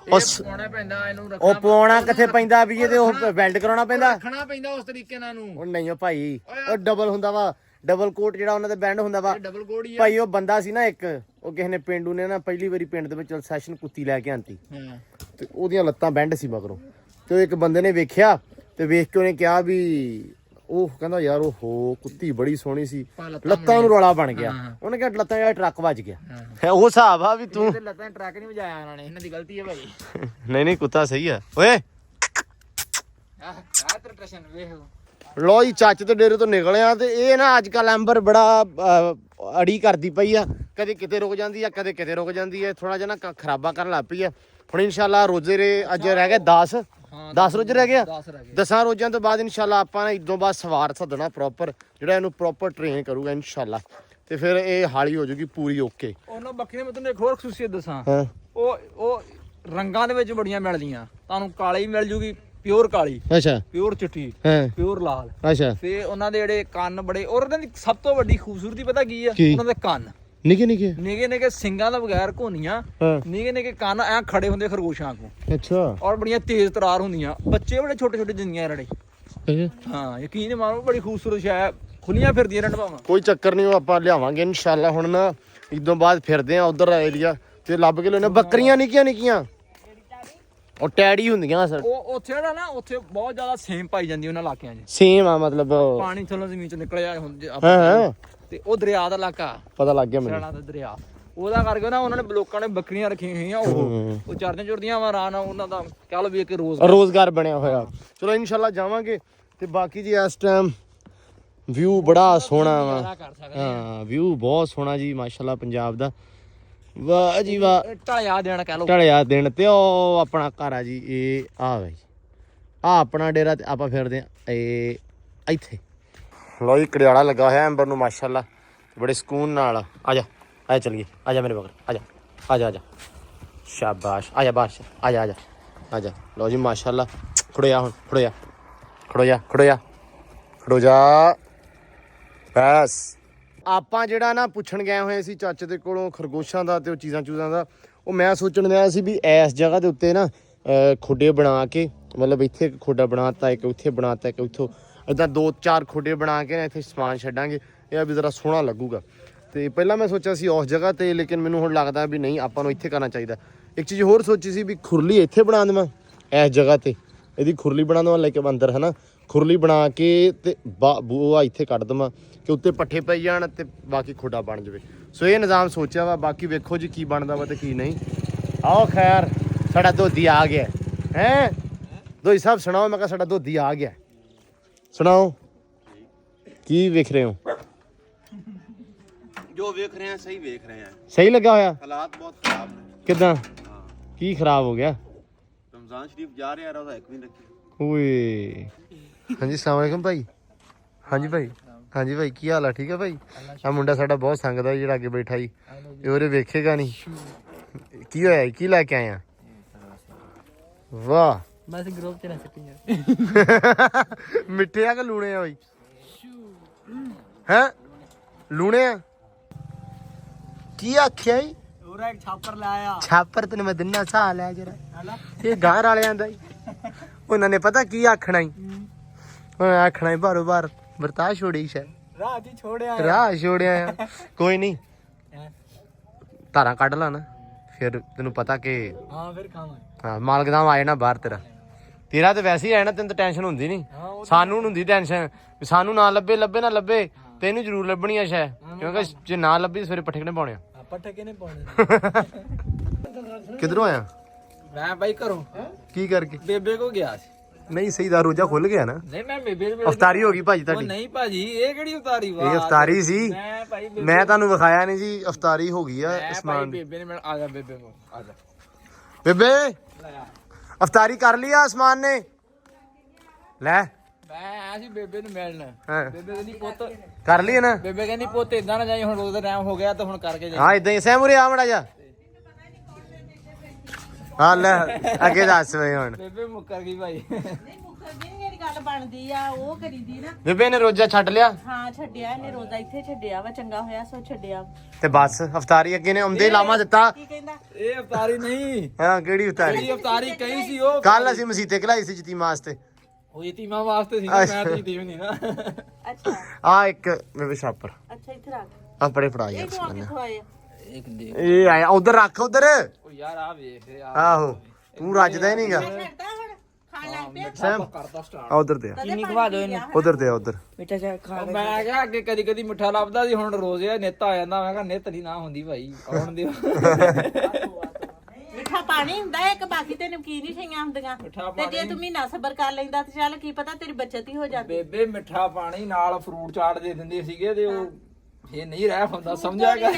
ਉਸ ਪਾਉਣਾ ਪੈਂਦਾ ਇਹਨੂੰ ਉਹ ਪਾਉਣਾ ਕਿੱਥੇ ਪੈਂਦਾ ਵੀ ਇਹਦੇ ਉਹ ਵੈਲਡ ਕਰਾਉਣਾ ਪੈਂਦਾ। ਰੱਖਣਾ ਪੈਂਦਾ ਉਸ ਤਰੀਕੇ ਨਾਲ ਇਹਨੂੰ। ਉਹ ਨਹੀਂ ਉਹ ਭਾਈ ਉਹ ਡਬਲ ਹੁੰਦਾ ਵਾ। ਡਬਲ ਕੋਟ ਜਿਹੜਾ ਉਹਨਾਂ ਦੇ ਬੈਂਡ ਹੁੰਦਾ ਵਾ ਡਬਲ ਕੋਡੀ ਆ। ਭਾਈ। ਉਹ ਬੰਦਾ ਸੀ ਨਾ ਇੱਕ ਉਹ ਕਿਸੇ ਨੇ ਪਿੰਡੂ ਨੇ ਨਾ ਪਹਿਲੀ ਵਾਰੀ ਪਿੰਡ ਦੇ ਵਿੱਚ ਅਲਸੈਸ਼ਨ ਕੁੱਤੀ ਲੈ ਕੇ ਆਂਤੀ ਹਾਂ ਤੇ ਉਹਦੀਆਂ ਲੱਤਾਂ ਬੈਂਡ ਸੀ ਮਗਰੋਂ। ਤੇ ਉਹ ਇੱਕ ਬੰਦੇ ਨੇ ਵੇਖਿਆ ਤੇ ਵੇਖ ਕੇ ਉਹਨੇ ਕਿਹਾ ਵੀ ਉਹ ਕਹਿੰਦਾ ਯਾਰ ਉਹ ਕੁੱਤੀ ਬੜੀ ਸੋਹਣੀ ਸੀ ਲੱਤਾਂ ਨੂੰ ਰੌਲਾ ਬਣ ਗਿਆ। ਉਹਨੇ ਕਿਹਾ ਲੱਤਾਂ ਜਿਹੜਾ ਟਰੱਕ ਵੱਜ ਗਿਆ। ਉਹ ਹਿਸਾਬ ਆ ਵੀ ਤੂੰ ਤੇ ਲੱਤਾਂ ਟਰੱਕ ਨਹੀਂ ਵਜਾਇਆ ਉਹਨਾਂ ਨੇ। ਇਹਨਾਂ ਦੀ ਗਲਤੀ ਹੈ ਭਾਈ। ਨਹੀਂ ਕੁੱਤਾ ਸਹੀ ਆ ਓਏ। ਆਹ ਤੇਰਾ ਟ੍ਰੈਸ਼ਨ ਵੇਖ। ਲੋ ਜੀ ਚਾਚੇ ਤੇ ਡੇਰੇ ਤੋਂ ਨਿਕਲਿਆ ਤੇ ਇਹ ਨਾ ਅੱਜ ਕੱਲ ਐਂਬਰ ਬੜਾ ਅੜੀ ਕਰਦੀ ਪਈ ਆ। ਕਦੇ ਕਿਤੇ ਰੁਕ ਜਾਂਦੀ ਆ ਕਦੇ ਕਿਤੇ ਰੁਕ ਜਾਂਦੀ ਹੈ। ਥੋੜਾ ਜਿਹਾ ਨਾ ਖਰਾਬਾ ਕਰਨ ਲੱਗ ਪਈ ਆ। ਹੁਣ ਇਨਸ਼ਾਅੱਲਾ ਰੋਜ਼ੇ ਅੱਜ ਰਹਿ ਗਏ 10 ਰੋਜ਼ੇ ਰਹਿ ਗਿਆ। 10 ਰੋਜ਼ਿਆਂ ਤੋਂ ਬਾਅਦ ਇਨਸ਼ਾਅੱਲਾ ਆਪਾਂ ਨੇ ਇਦੋਂ ਬਾਅਦ ਸਵਾਰ ਸੱਦਣਾ ਪ੍ਰੋਪਰ ਜਿਹੜਾ ਇਹਨੂੰ ਪ੍ਰੋਪਰ ਟ੍ਰੇਨ ਕਰੂਗਾ ਇਨਸ਼ਾਅੱਲਾ। ਤੇ ਫਿਰ ਇਹ ਹਾਲੀ ਹੋ ਜਾਊਗੀ ਪੂਰੀ ਓਕੇ। ਉਹਨਾਂ ਬੱਕਰੀਆਂ ਮੈਂ ਤੁਹਾਨੂੰ ਇੱਕ ਹੋਰ ਖੁਸ਼ੀਅਤ ਦੱਸਾਂ। ਹਾਂ ਉਹ ਰੰਗਾਂ ਦੇ ਵਿੱਚ ਬੜੀਆਂ ਮਿਲਦੀਆਂ। ਤੁਹਾਨੂੰ ਕਾਲੀ ਮਿਲ ਜੂਗੀ ਪਿਓਰ ਕਾਲੀ, ਅੱਛਾ ਪਿਓਰ ਚਿੱਟੀ, ਹਾਂ ਪਿਓਰ ਲਾਲ। ਅੱਛਾ ਤੇ ਉਹਨਾਂ ਦੇ ਜਿਹੜੇ ਕੰਨ ਬੜੇ ਔਰ ਉਹਨਾਂ ਦੀ ਸਭ ਤੋਂ ਵੱਡੀ ਖੂਬਸੂਰਤੀ ਪਤਾ ਕੀ ਆ? ਕੀ? ਉਹਨਾਂ ਦੇ ਕੰਨ ਨਿੱਕੇ ਨਿੱਕੇ ਸਿੰਗਾਂ ਦਾ ਬਗੈਰ ਘੋਨੀਆਂ। ਹਾਂ ਨਿੱਕੇ ਕੰਨ ਐ ਖੜੇ ਹੁੰਦੇ ਖਰਗੋਸ਼ਾਂ ਵਾਂਗੂ ਅੱਛਾ ਔਰ ਬੜੀਆਂ ਤੇਜ਼ ਤਰਾਰ ਹੁੰਦੀਆਂ। ਬੱਚੇ ਬੜੇ ਛੋਟੇ ਛੋਟੇ ਜਿੰਨੀਆਂ ਰੜੇ। ਹਾਂ ਯਕੀਨ ਮਾਰੋ ਬੜੀ ਖੂਬਸੂਰਤ ਸ਼ੈ ਖੁੱਲੀਆਂ ਫਿਰਦੀਆਂ ਰੰਡਵਾਵਾਂ। ਕੋਈ ਚੱਕਰ ਨਹੀਂ ਉਹ ਆਪਾਂ ਲਿਆਵਾਂਗੇ ਇਨਸ਼ਾਅੱਲਾ। ਹੁਣ ਨਾ ਇਦੋਂ ਬਾਅਦ ਫਿਰਦੇ ਆ ਉਧਰ ਏਰੀਆ ਤੇ ਲੱਭ ਕੇ ਲੈਣੇ ਬੱਕਰੀਆਂ ਨਿੱਕੀਆਂ ਉਹ ਟੈਡੀ ਹੁੰਦੀਆਂ ਸਰ। ਉਹ ਉੱਥੇ ਜਿਹੜਾ ਨਾ ਉੱਥੇ ਬਹੁਤ ਜ਼ਿਆਦਾ ਸੇਮ ਪਾਈ ਜਾਂਦੀ ਉਹਨਾਂ ਇਲਾਕਿਆਂ 'ਚ। ਸੇਮ ਆ ਮਤਲਬ ਪਾਣੀ ਥੱਲੋਂ ਜ਼ਮੀਨ 'ਚ ਨਿਕਲਿਆ ਹੁਣ ਹਾਂ ਤੇ ਉਹ ਦਰਿਆ ਦਾ ਇਲਾਕਾ ਪਤਾ ਲੱਗ ਗਿਆ ਮੈਨੂੰ। ਸਰਾਣਾ ਦਾ ਦਰਿਆ ਉਹਦਾ ਕਰਕੇ ਨਾ ਉਹਨਾਂ ਨੇ ਲੋਕਾਂ ਨੇ ਬੱਕਰੀਆਂ ਰੱਖੀਆਂ ਹੋਈਆਂ। ਉਹ ਚਰਦੀਆਂ ਚੁਰਦੀਆਂ ਵਾ ਰਾਨ ਉਹਨਾਂ ਦਾ ਕਹਿ ਲਓ ਵੀ ਇੱਕ ਰੋਜ਼ਗਾਰ ਬਣਿਆ ਹੋਇਆ। ਚਲੋ ਇਨਸ਼ਾਅੱਲਾ ਜਾਵਾਂਗੇ ਤੇ ਬਾਕੀ ਜੀ ਇਸ ਟਾਈਮ ਵਿਊ ਬੜਾ ਸੋਹਣਾ ਵਾ। ਹਾਂ ਵਿਊ ਬਹੁਤ ਸੋਹਣਾ ਜੀ ਮਾਸ਼ਾਅੱਲਾ ਪੰਜਾਬ ਦਾ। ਵਾਹ ਜੀ ਵਾਹ ਢਲਿਆ ਦੇਣਾ ਕਹਿ ਲਓ। ਢਲਿਆ ਦਿਨ ਤੇ ਉਹ ਆਪਣਾ ਘਰ ਆ ਜੀ। ਇਹ ਆ ਵਾ ਜੀ ਆ ਆਪਣਾ ਡੇਰਾ ਤੇ ਆਪਾਂ ਫਿਰਦੇ ਆ ਇਹ ਇੱਥੇ। ਲੋ ਜੀ ਕੜਿਆਲਾ ਲੱਗਾ ਹੋਇਆ ਐਂਬਰ ਨੂੰ ਮਾਸ਼ਾਅੱਲਾ ਬੜੇ ਸਕੂਨ ਨਾਲ। ਆ ਜਾ ਚਲੀਏ ਆ ਜਾ ਮੇਰੇ ਬਗਰ ਆ ਜਾ ਸ਼ਾਬਾਸ਼ ਆ ਜਾ ਬਾਸ਼ ਆ ਜਾ ਲੋ ਜੀ ਮਾਸ਼ਾਅੱਲਾ। ਖੜੋ ਜਾ ਬਸ। ਆਪਾਂ ਜਿਹੜਾ ਨਾ ਪੁੱਛਣ ਗਏ ਹੋਏ ਸੀ ਚਾਚੇ ਦੇ ਕੋਲੋਂ ਖਰਗੋਸ਼ਾਂ ਦਾ ਤੇ ਉਹ ਚੀਜ਼ਾਂ ਦਾ। ਉਹ ਮੈਂ ਸੋਚਣ ਦਿਆ ਸੀ ਵੀ ਇਸ ਜਗ੍ਹਾ ਦੇ ਉੱਤੇ ਨਾ ਖੁੱਡੇ ਬਣਾ ਕੇ ਮਤਲਬ ਇੱਥੇ ਇੱਕ ਖੁੱਡਾ ਬਣਾਤਾ ਇੱਕ ਉੱਥੇ ਬਣਾਤਾ ਇੱਕ ਉੱਥੋਂ ਇੱਦਾਂ 2-4 ਖੁੱਡੇ ਬਣਾ ਕੇ ਇੱਥੇ ਸਮਾਨ ਛੱਡਾਂਗੇ। ਇਹ ਵੀ ਜ਼ਰਾ ਸੋਹਣਾ ਲੱਗੂਗਾ। ਤੇ ਪਹਿਲਾਂ ਮੈਂ ਸੋਚਿਆ ਸੀ ਉਸ ਜਗ੍ਹਾ ਤੇ ਲੇਕਿਨ ਮੈਨੂੰ ਹੁਣ ਲੱਗਦਾ ਵੀ ਨਹੀਂ ਆਪਾਂ ਨੂੰ ਇੱਥੇ ਕਰਨਾ ਚਾਹੀਦਾ। ਇੱਕ ਚੀਜ਼ ਹੋਰ ਸੋਚੀ ਸੀ ਵੀ ਖੁਰਲੀ ਇੱਥੇ ਬਣਾ ਦੇਵਾਂ ਇਸ ਜਗ੍ਹਾ ਤੇ ਇਹਦੀ ਖੁਰਲੀ ਬਣਾ ਦੇਵਾਂ ਲੈ ਕੇ ਅੰਦਰ ਹੈ ਨਾ ਖੁਰਲੀ ਬਣਾ ਕੇ ਤੇ ਬੂਆ ਇੱਥੇ ਕੱਢ ਦੇਵਾਂ ਕਿ ਉੱਤੇ ਪੱਠੇ ਪਈ ਜਾਣ ਤੇ ਬਾਕੀ ਖੁੱਡਾ ਬਣ ਜਾਵੇ। ਸੋ ਇਹ ਨਿਜ਼ਾਮ ਸੋਚਿਆ ਵਾ। ਬਾਕੀ ਵੇਖੋ ਜੀ ਕੀ ਬਣਦਾ ਵਾ ਤੇ ਕੀ ਨਹੀਂ। ਆਓ ਖੈਰ ਸਾਡਾ ਦੋਧੀ ਆ ਗਿਆ ਹੈ। ਦੋਈ ਸਾਹਿਬ ਸੁਣਾਓ। ਮੈਂ ਕਿਹਾ ਸਾਡਾ ਦੋਧੀ ਆ ਗਿਆ। ਸੁਣਾਓ ਕੀ ਵੇਖ ਰਹੇ ਹੋ? ਜੋ ਵੇਖ ਰਹੇ ਆ ਸਹੀ ਵੇਖ ਰਹੇ ਆ। ਸਹੀ ਲੱਗਾ ਹੋਇਆ? ਹਾਲਾਤ ਬਹੁਤ ਖਰਾਬ ਨੇ। ਕਿੱਦਾਂ ਕੀ ਖਰਾਬ ਹੋ ਗਿਆ? ਰਮਜ਼ਾਨ ਸ਼ਰੀਫ ਜਾ ਰਿਹਾ ਰੋਜ਼ਾ ਇੱਕ ਵੀ ਨਹੀਂ ਰੱਖਿਆ। ਓਏ ਹਾਂਜੀ ਸਲਾਮ ਅਲੈਕੁਮ ਭਾਈ। ਹਾਂਜੀ ਭਾਈ ਕੀ ਹਾਲ ਆ? ਠੀਕ ਆ ਭਾਈ। ਆ ਮੁੰਡਾ ਸਾਡਾ ਬਹੁਤ ਸੰਗਦਾ ਜਿਹੜਾ ਅੱਗੇ ਬੈਠਾ ਜੀ। ਇਹ ਉਹਰੇ ਵੇਖੇਗਾ ਨਹੀਂ। ਕੀ ਹੋਇਆ ਕੀ ਲੈ ਕੇ ਆਇਆ? ਵਾਹ ਬਸ ਗਰੁੱਪ ਚ ਨਾ ਸਿੱਟੀ ਮਿੱਠੇ ਆ ਕਿ ਲੂਣੇ ਆ ਬਈ ਹੈ ਲੂਣੇ ਆ ਕੀ ਆਖਿਆ ਈ ਉਹਰਾ ਇੱਕ ਛਾਪਰ ਲਾਇਆ ਛਾਪਰ ਤੈਨੂੰ ਮੈਂ ਦਿਨਾ ਸਾਹ ਲੈ ਜਰਾ ਇਹ ਗਾਂ ਵਾਲਿਆਂ ਦਾ ਈ ਉਹਨਾਂ ਨੇ ਪਤਾ ਕੀ ਆਖਣਾ ਈ ਉਹਨਾਂ ਆਖਣਾ ਈ ਬਾਰੋ ਬਾਰ ਵਰਤਾ ਛੋੜੀ ਸ਼ਾਇਦ ਰਾਹ ਜੀ ਛੋੜਿਆ ਰਾਹ ਛੋੜਿਆ ਆ ਕੋਈ ਨਹੀਂ ਧਾਰਾਂ ਕੱਢ ਲਾ ਨਾ ਫਿਰ ਤੈਨੂੰ ਪਤਾ ਕਿ ਹਾਂ ਫਿਰ ਖਾਵਾਂਗੇ ਹਾਂ ਮਾਲਕਦਾਮ ਆ ਜਾਣਾ ਬਾਹਰ ਤੇਰਾ ਤੇ ਵੈਸੇ ਹੀ ਆਇਆ ਨਾ ਤੈਨੂੰ ਤਾਂ ਟੈਨਸ਼ਨ ਹੁੰਦੀ ਨਹੀਂ ਸਾਨੂੰ ਹੁੰਦੀ ਟੈਨਸ਼ਨ ਵੀ ਸਾਨੂੰ ਨਾ ਲੱਭੇ ਨਾ ਲੱਭੇ ਤੈਨੂੰ ਜ਼ਰੂਰ ਲੱਭਣੀ ਆ ਸ਼ਾਇਦ ਕਿਉਂਕਿ ਜੇ ਨਾ ਲੱਭੀ ਸਵੇਰੇ ਪੱਠੇ ਕਿਨੇ ਪਾਉਣੇ ਆ ਪੱਠੇ ਕਿਨੇ ਪਾਉਣੇ ਕਿਧਰੋਂ ਆਇਆ ਮੈਂ ਬਾਈ ਘਰੋਂ ਕੀ ਕਰਕੇ ਬੇਬੇ ਕੋ ਗਿਆ ਸੀ ਨਹੀਂ ਸਹੀ ਦਾ ਰੋਜਾ ਖੁੱਲ ਗਿਆ ਨਾ ਨਹੀਂ ਮੈਂ ਬੇਬੇ ਦੇ ਅਫਤਾਰੀ ਹੋ ਗਈ ਭਾਜੀ ਉਹ ਤੁਹਾਡੀ ਨਹੀਂ ਭਾਜੀ ਇਹ ਕਿਹੜੀ ਉਤਾਰੀ ਇਹ ਅਫਤਾਰੀ ਸੀ ਮੈਂ ਭਾਈ ਮੈਂ ਤੁਹਾਨੂੰ ਵਿਖਾਇਆ ਨਹੀਂ ਜੀ ਅਫਤਾਰੀ ਹੋ ਗਈ ਆ ਮੈਂ ਭਾਈ ਸਮਾਨ ਬੇਬੇ ਨੇ ਮੈਂ ਆ ਜਾ ਬੇਬੇ ਕੋ ਆ ਜਾ ਬੇਬੇ ਲੈ ਆ ਅਫਤਾਰੀ ਕਰ ਲਈ ਆ ਸਮਾਨ ਨੇ ਲੈ ਮੈਂ ਆਇਆ ਸੀ ਬੇਬੇ ਨੂੰ ਮਿਲਣ ਹਾਂ ਬੇਬੇ ਕਹਿੰਦੀ ਪੁੱਤ ਕਰ ਲਈ ਨਾ ਬੇਬੇ ਕਹਿੰਦੀ ਪੁੱਤ ਇਦਾਂ ਨਾ ਜਾਈ ਹੁਣ ਰੋਜ਼ ਦਾ ਟਾਈਮ ਹੋ ਗਿਆ ਤਾਂ ਹੁਣ ਕਰਕੇ ਜਾਈ ਹਾਂ ਇਦਾਂ ਹੀ ਸਹਿਮੁਰੇ ਆ ਮੜਾ ਜਾ ਹਾਂ ਲੈ ਅੱਗੇ ਦੱਸ ਵੇ ਹੁਣ ਬੇਬੇ ਮੁੱਕਰ ਗਈ ਭਾਈ ਜਿਹੜੀ ਗੱਲ ਬਣਦੀ ਆ ਉਹ ਕਰੀਦੀ ਨਾ ਬੇਬੇ ਨੇ ਰੋਜਾ ਛੱਡ ਲਿਆ ਹਾਂ ਛੱਡਿਆ ਇਹਨੇ ਰੋਜ਼ਾ ਇੱਥੇ ਛੱਡਿਆ ਵਾ ਚੰਗਾ ਹੋਇਆ ਸੋ ਛੱਡਿਆ ਤੇ ਬਸ ਅਫਤਾਰੀ ਅੱਗੇ ਨੇ ਆਉਂਦੇ ਲਾਮਾ ਦਿੱਤਾ ਕੀ ਕਹਿੰਦਾ ਇਹ ਅਵਤਾਰੀ ਨਹੀਂ ਹਾਂ ਕਿਹੜੀ ਅਫਤਾਰੀ ਇਹ ਅਵਤਾਰੀ ਕਹੀ ਸੀ ਉਹ ਕੱਲ ਅਸੀਂ ਮਸੀਤੇ ਘਲਾਈ ਸੀ ਜਤੀ ਮਾਸਤੇ ਉਹ ਯਤੀਮਾਂ ਵਾਸਤੇ ਸੀ ਮੈਂ ਤਾਂ ਯਤੀਮ ਨਹੀਂ ਨਾ ਅੱਛਾ ਆ ਇੱਕ ਮੇਰੇ ਛਾਪਰ ਅੱਛਾ ਇੱਥੇ ਰੱਖ ਆਪਣੇ ਫੜਾ ਯਾਰ ਇਹ ਤੋਂ ਆ ਕਿੱਥੋਂ ਆਏ ਆ? ਇੱਕ ਦੇ ਇਹ ਆਇਆ ਉਧਰ ਰੱਖ ਉਧਰ ਉਹ ਯਾਰ ਆ ਵੇਖ ਆ ਆਹੋ ਤੂੰ ਰੱਜਦਾ ਹੀ ਨਹੀਂਗਾ ਛੱਡਦਾ ਹੁਣ ਖਾਣ ਲੱਗ ਪਿਆ ਸੈਮ ਕਰਦਾ ਸਟਾਰਟ ਆ ਉਧਰ ਤੇ ਕਿੰਨੀ ਖਵਾ ਦੋ ਇਹਨੂੰ ਉਧਰ ਤੇ ਉਧਰ ਮਿੱਠਾ ਚਾ ਖਾ ਮੈਂ ਕਿਹਾ ਅੱਗੇ ਕਦੀ ਕਦੀ ਮਿੱਠਾ ਲੱਭਦਾ ਸੀ ਹੁਣ ਰੋਜ਼ ਇਹ ਨਿੱਤ ਆ ਜਾਂਦਾ ਮੈਂ ਕਿਹਾ ਨਿੱਤ ਨਹੀਂ ਨਾ ਹੁੰਦੀ ਭਾਈ ਆਉਣ ਦਿਓ ਮਿੱਠਾ ਪਾਣੀ ਹੁੰਦਾ ਇੱਕ ਬਾਕੀ ਤੇ ਨਮਕੀਨ ਹੀ ਛਈਆਂ ਹੁੰਦੀਆਂ ਮਿੱਠਾ ਤੇ ਜੇ ਤੂੰ ਮਹੀਨਾ ਸਬਰ ਕਰ ਲੈਂਦਾ ਤੇ ਚੱਲ ਕੀ ਪਤਾ ਤੇਰੀ ਬੱਚਤ ਹੀ ਹੋ ਜਾਂਦੀ ਬੇਬੇ ਮਿੱਠਾ ਪਾਣੀ ਨਾਲ ਫਰੂਟ ਚਾਟ ਦੇ ਦਿੰਦੇ ਸੀਗੇ ਤੇ ਉਹ ਇਹ ਨਹੀਂ ਰਹਿ ਹੁੰਦਾ ਸਮਝਿਆ ਕਰ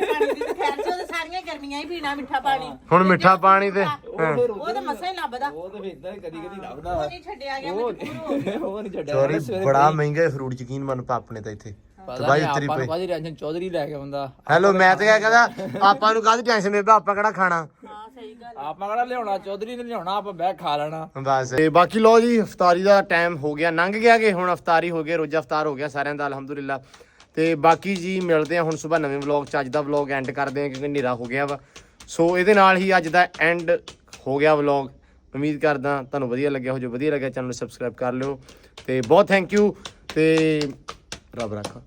ਪਾਣੀ ਦੀ ਤਾਂ ਖੈਰ ਸੀ ਉਹ ਤਾਂ ਸਾਰੀਆਂ ਗਰਮੀਆਂ ਹੀ ਪੀਣਾ ਮਿੱਠਾ ਪਾਣੀ ਹੁਣ ਮਿੱਠਾ ਪਾਣੀ ਤੇ ਉਹ ਤਾਂ ਮਸਾ ਹੀ ਲੱਭਦਾ ਉਹ ਤਾਂ ਇਦਾਂ ਕਦੀ ਕਦੀ ਲੱਭਦਾ ਉਹ ਨਹੀਂ ਛੱਡਿਆ ਗਿਆ ਉਹ ਨਹੀਂ ਛੱਡਿਆ ਸੌਰੀ ਬੜਾ ਮਹਿੰਗਾ ਫਰੂਟ ਯਕੀਨ ਮੰਨ ਪਾਪਣੇ ਤਾਂ ਇੱਥੇ ਤੇ ਬਾਈ ਤੇਰੀ ਆਪਾਂ ਪਈ ਨੂੰ ਬਾਜੀ ਟੈਨਸ਼ਨ ਚੌਧਰੀ ਲੈ ਕੇ ਬੰਦਾ ਹੈਲੋ ਮੈਂ ਤੇ ਕਿਹਾ ਕਹਿੰਦਾ ਆਪਾਂ ਨੂੰ ਕਾਹਦੀ ਟੈਨਸ਼ਨ ਬੇਬਾ ਆਪਾਂ ਕਿਹੜਾ ਖਾਣਾ ਹਾਂ ਸਹੀ ਗੱਲ ਆਪਾਂ ਕਿਹੜਾ ਲਿਆਉਣਾ ਚੌਧਰੀ ਨੇ ਲਿਆਉਣਾ ਆਪਾਂ ਬਹਿ ਖਾ ਲੈਣਾ ਬਸ ਤੇ ਬਾਕੀ ਲੋ ਜੀ ਇਫਤਾਰੀ ਦਾ ਟਾਈਮ ਹੋ ਗਿਆ ਲੰਘ ਗਿਆ ਕਿ ਹੁਣ ਇਫਤਾਰੀ ਹੋ ਗਿਆ ਰੋਜ਼ਾ ਇਫਤਾਰ ਹੋ ਗਿਆ ਸਾਰਿਆਂ ਦਾ ਅਲਹਮਦੁਲਿਲਾ ਤੇ ਬਾਕੀ ਜੀ ਮਿਲਦੇ ਆ ਹੁਣ ਸਵੇਰ ਨਵੇਂ ਵਲੌਗ ਚ ਅੱਜ ਦਾ ਵਲੌਗ ਐਂਡ ਕਰਦੇ ਆ ਕਿਉਂਕਿ ਹਨੇਰਾ ਹੋ ਗਿਆ ਵਾ ਸੋ ਇਹਦੇ ਨਾਲ ਹੀ ਅੱਜ ਦਾ ਐਂਡ ਹੋ ਗਿਆ ਵਲੌਗ ਉਮੀਦ ਕਰਦਾ ਤੁਹਾਨੂੰ ਵਧੀਆ ਲੱਗਿਆ ਹੋ ਜੋ ਵਧੀਆ ਲੱਗਿਆ ਚੈਨਲ ਨੂੰ ਸਬਸਕ੍ਰਾਈਬ ਕਰ ਲਿਓ ਤੇ ਬਹੁਤ ਥੈਂਕ ਯੂ ਤੇ ਰੱਬ ਰੱਖਾ